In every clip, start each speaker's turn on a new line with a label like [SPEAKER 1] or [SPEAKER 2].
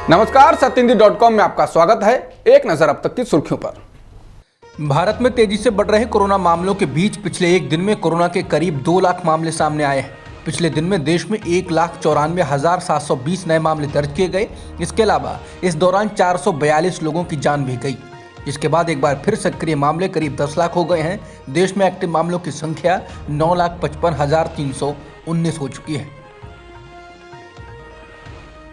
[SPEAKER 1] नमस्कार, सत्यहिंदी.com में आपका स्वागत है। एक नजर अब तक की सुर्खियों पर।
[SPEAKER 2] भारत में तेजी से बढ़ रहे कोरोना मामलों के बीच पिछले एक दिन में कोरोना के करीब 2 लाख मामले सामने आए हैं। पिछले दिन में देश में 1,94,720 नए मामले दर्ज किए गए। इसके अलावा इस दौरान 442 लोगों की जान भी गई। इसके बाद एक बार फिर सक्रिय मामले करीब 10 लाख हो गए हैं। देश में एक्टिव मामलों की संख्या 9,55,319 हो चुकी है।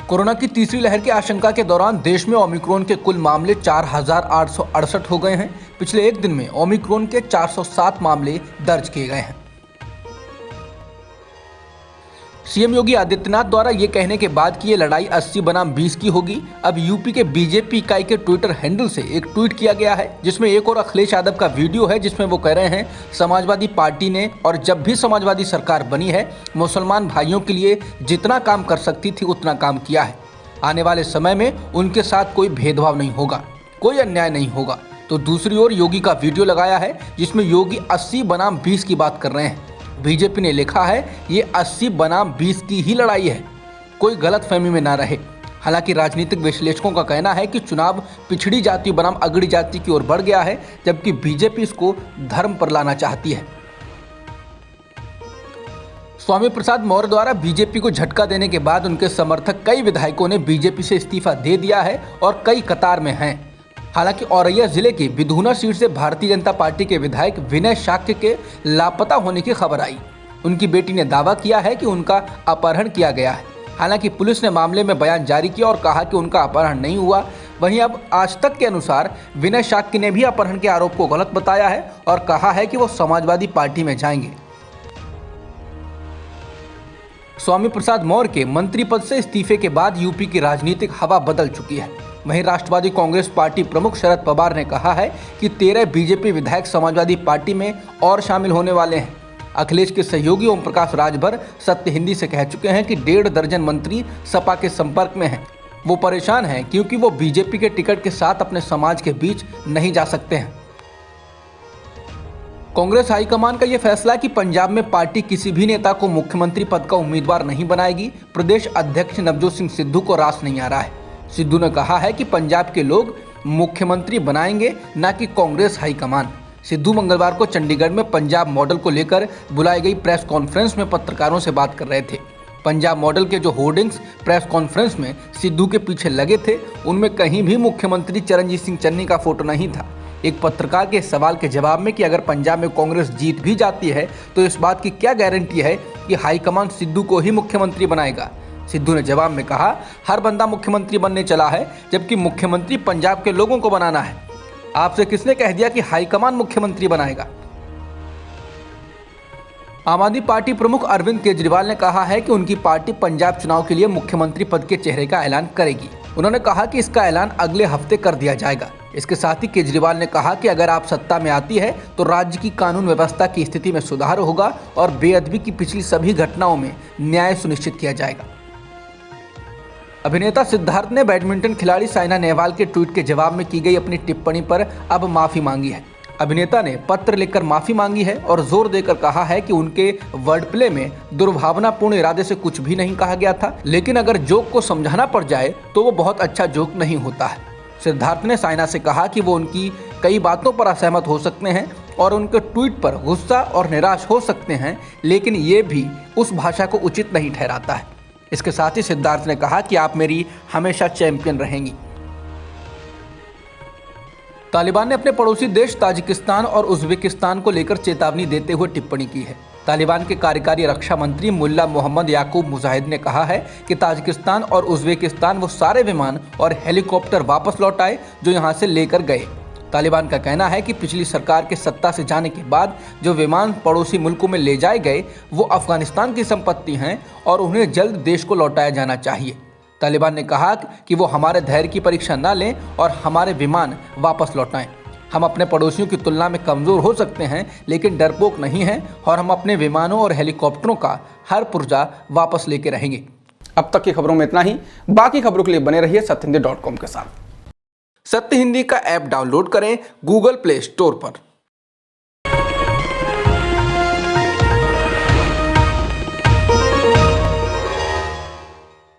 [SPEAKER 2] कोरोना की तीसरी लहर की आशंका के दौरान देश में ओमिक्रॉन के कुल मामले 4,868 हो गए हैं। पिछले एक दिन में ओमिक्रॉन के 407 मामले दर्ज किए गए हैं। सीएम योगी आदित्यनाथ द्वारा ये कहने के बाद कि ये लड़ाई 80 बनाम 20 की होगी, अब यूपी के बीजेपी इकाई के ट्विटर हैंडल से एक ट्वीट किया गया है, जिसमें एक और अखिलेश यादव का वीडियो है, जिसमें वो कह रहे हैं समाजवादी पार्टी ने और जब भी समाजवादी सरकार बनी है मुसलमान भाइयों के लिए जितना काम कर सकती थी उतना काम किया है। आने वाले समय में उनके साथ कोई भेदभाव नहीं होगा, कोई अन्याय नहीं होगा। तो दूसरी ओर योगी का वीडियो लगाया है जिसमें योगी 80 बनाम 20 की बात कर रहे हैं। बीजेपी ने लिखा है ये 80 बनाम 20 की ही लड़ाई है, कोई गलतफहमी में ना रहे। हालांकि राजनीतिक विश्लेषकों का कहना है कि चुनाव पिछड़ी जाति बनाम अगड़ी जाति की ओर बढ़ गया है, जबकि बीजेपी इसको धर्म पर लाना चाहती है। स्वामी प्रसाद मौर्य द्वारा बीजेपी को झटका देने के बाद उनके समर्थक कई विधायकों ने बीजेपी से इस्तीफा दे दिया है और कई कतार में हैं। हालांकि औरैया जिले की विधूना सीट से भारतीय जनता पार्टी के विधायक विनय शाक्य के लापता होने की खबर आई। उनकी बेटी ने दावा किया है कि उनका अपहरण किया गया है। हालांकि पुलिस ने मामले में बयान जारी किया और कहा कि उनका अपहरण नहीं हुआ। वहीं अब आज तक के अनुसार विनय शाक्य ने भी अपहरण के आरोप को गलत बताया है और कहा है कि वो समाजवादी पार्टी में जाएंगे। स्वामी प्रसाद मौर्य के मंत्री पद से इस्तीफे के बाद यूपी की राजनीतिक हवा बदल चुकी है। वहीं राष्ट्रवादी कांग्रेस पार्टी प्रमुख शरद पवार ने कहा है कि 13 बीजेपी विधायक समाजवादी पार्टी में और शामिल होने वाले हैं। अखिलेश के सहयोगी ओम प्रकाश राजभर सत्य हिंदी से कह चुके हैं कि 1.5 दर्जन मंत्री सपा के संपर्क में हैं। वो परेशान हैं क्योंकि वो बीजेपी के टिकट के साथ अपने समाज के बीच नहीं जा सकते हैं। कांग्रेस हाईकमान का यह फैसला कि पंजाब में पार्टी किसी भी नेता को मुख्यमंत्री पद का उम्मीदवार नहीं बनाएगी, प्रदेश अध्यक्ष नवजोत सिंह सिद्धू को रास नहीं आ रहा है। सिद्धू ने कहा है कि पंजाब के लोग मुख्यमंत्री बनाएंगे, न कि कांग्रेस हाईकमान। सिद्धू मंगलवार को चंडीगढ़ में पंजाब मॉडल को लेकर बुलाई गई प्रेस कॉन्फ्रेंस में पत्रकारों से बात कर रहे थे। पंजाब मॉडल के जो होर्डिंग्स प्रेस कॉन्फ्रेंस में सिद्धू के पीछे लगे थे, उनमें कहीं भी मुख्यमंत्री चरणजीत सिंह चन्नी का फोटो नहीं था। एक पत्रकार के सवाल के जवाब में कि अगर पंजाब में कांग्रेस जीत भी जाती है तो इस बात की क्या गारंटी है कि हाईकमान सिद्धू को ही मुख्यमंत्री बनाएगा, सिद्धू ने जवाब में कहा, हर बंदा मुख्यमंत्री बनने चला है, जबकि मुख्यमंत्री पंजाब के लोगों को बनाना है। आपसे किसने कह दिया कि हाईकमान मुख्यमंत्री बनाएगा? आम आदमी पार्टी प्रमुख अरविंद केजरीवाल ने कहा है कि उनकी पार्टी पंजाब चुनाव के लिए मुख्यमंत्री पद के चेहरे का ऐलान करेगी। उन्होंने कहा कि इसका ऐलान अगले हफ्ते कर दिया जाएगा। इसके साथ ही केजरीवाल ने कहा कि अगर आप सत्ता में आती है तो राज्य की कानून व्यवस्था की स्थिति में सुधार होगा और बेअदबी की पिछली सभी घटनाओं में न्याय सुनिश्चित किया जाएगा। अभिनेता सिद्धार्थ ने बैडमिंटन खिलाड़ी साइना नेहवाल के ट्वीट के जवाब में की गई अपनी टिप्पणी पर अब माफी मांगी है। अभिनेता ने पत्र लिखकर माफी मांगी है और जोर देकर कहा है कि उनके वर्ड प्ले में दुर्भावनापूर्ण इरादे से कुछ भी नहीं कहा गया था, लेकिन अगर जोक को समझाना पड़ जाए तो वो बहुत अच्छा जोक नहीं होता है। सिद्धार्थ ने साइना से कहा कि वो उनकी कई बातों पर असहमत हो सकते हैं और उनके ट्वीट पर गुस्सा और निराश हो सकते हैं, लेकिन ये भी उस भाषा को उचित नहीं ठहराता है। इसके साथ ही सिद्धार्थ ने कहा कि आप मेरी हमेशा चैंपियन रहेंगी। तालिबान ने अपने पड़ोसी देश ताजिकिस्तान और उज्बेकिस्तान को लेकर चेतावनी देते हुए टिप्पणी की है। तालिबान के कार्यकारी रक्षा मंत्री मुल्ला मोहम्मद याकूब मुजाहिद ने कहा है कि ताजिकिस्तान और उज्बेकिस्तान वो सारे विमान और हेलीकॉप्टर वापस लौट आए जो यहां से लेकर गए। तालिबान का कहना है कि पिछली सरकार के सत्ता से जाने के बाद जो विमान पड़ोसी मुल्कों में ले जाए गए वो अफगानिस्तान की संपत्ति हैं और उन्हें जल्द देश को लौटाया जाना चाहिए। तालिबान ने कहा कि वो हमारे धैर्य की परीक्षा न लें और हमारे विमान वापस लौटाएं। हम अपने पड़ोसियों की तुलना में कमज़ोर हो सकते हैं, लेकिन डरपोक नहीं हैं और हम अपने विमानों और हेलीकॉप्टरों का हर पुर्जा वापस लेके रहेंगे।
[SPEAKER 1] अब तक की खबरों में इतना ही। बाकी खबरों के लिए बने रहिए सत्यहिंदी.com के साथ।
[SPEAKER 2] सत्य हिंदी का ऐप डाउनलोड करें गूगल प्ले स्टोर पर।